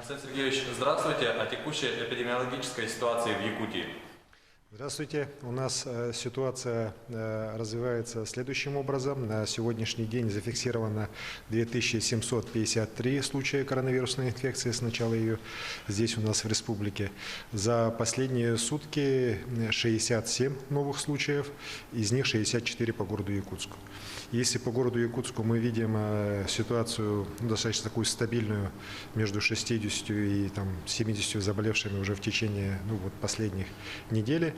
Арсений Сергеевич, здравствуйте. О текущей эпидемиологической ситуации в Якутии. Здравствуйте. У нас ситуация развивается следующим образом. На сегодняшний день зафиксировано 2753 случая коронавирусной инфекции с начала ее здесь у нас в республике. За последние сутки 67 новых случаев, из них 64 по городу Якутску. Если по городу Якутску мы видим ситуацию достаточно такую стабильную, между 60 и 70 заболевшими уже в течение последних недели,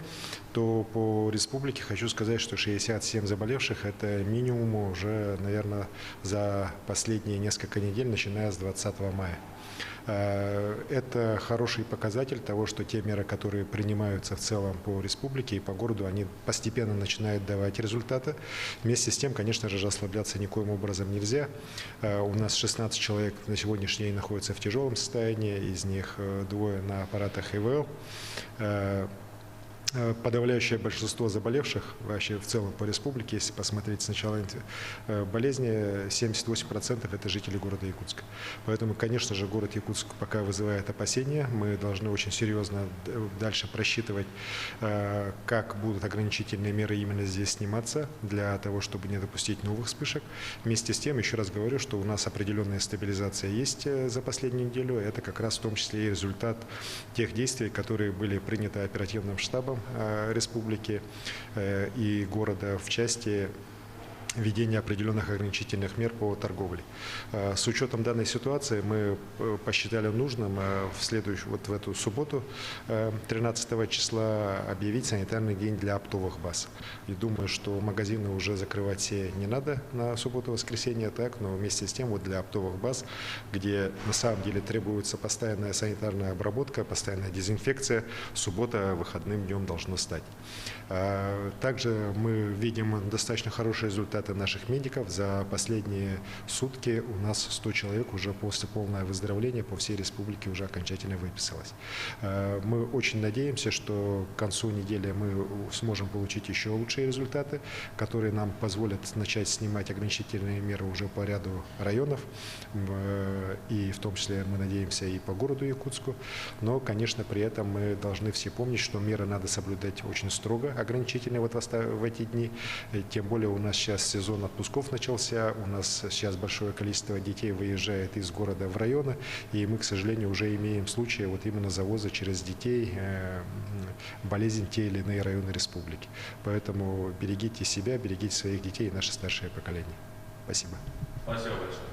то по республике хочу сказать, что 67 заболевших – это минимум уже, наверное, за последние несколько недель, начиная с 20 мая. Это хороший показатель того, что те меры, которые принимаются в целом по республике и по городу, они постепенно начинают давать результаты. Вместе с тем, конечно же, расслабляться никоим образом нельзя. У нас 16 человек на сегодняшний день находятся в тяжелом состоянии, из них двое на аппаратах ИВЛ. Подавляющее большинство заболевших вообще в целом по республике, если посмотреть с начала болезни, 78% это жители города Якутска. Поэтому, конечно же, город Якутск пока вызывает опасения. Мы должны очень серьезно дальше просчитывать, как будут ограничительные меры именно здесь сниматься, для того, чтобы не допустить новых вспышек. Вместе с тем, еще раз говорю, что у нас определенная стабилизация есть за последнюю неделю. Это как раз в том числе и результат тех действий, которые были приняты оперативным штабом республики и города в части введения определенных ограничительных мер по торговле. С учетом данной ситуации мы посчитали нужным в эту субботу, 13 числа, объявить санитарный день для оптовых баз. И думаю, что магазины уже закрывать все не надо на субботу-воскресенье, но вместе с тем для оптовых баз, где на самом деле требуется постоянная санитарная обработка, постоянная дезинфекция, суббота выходным днем должно стать. Также мы видим достаточно хорошие результаты наших медиков. За последние сутки у нас 100 человек уже после полного выздоровления по всей республике уже окончательно выписалось. Мы очень надеемся, что к концу недели мы сможем получить еще лучшие результаты, которые нам позволят начать снимать ограничительные меры уже по ряду районов, и в том числе мы надеемся и по городу Якутску. Но, конечно, при этом мы должны все помнить, что меры надо соблюдать очень строго, ограничительные в эти дни. Тем более у нас сейчас сезон отпусков начался, у нас сейчас большое количество детей выезжает из города в районы, и мы, к сожалению, уже имеем случаи именно завоза через детей болезнь те или иные районы республики. Поэтому берегите себя, берегите своих детей и наше старшее поколение. Спасибо. Спасибо большое.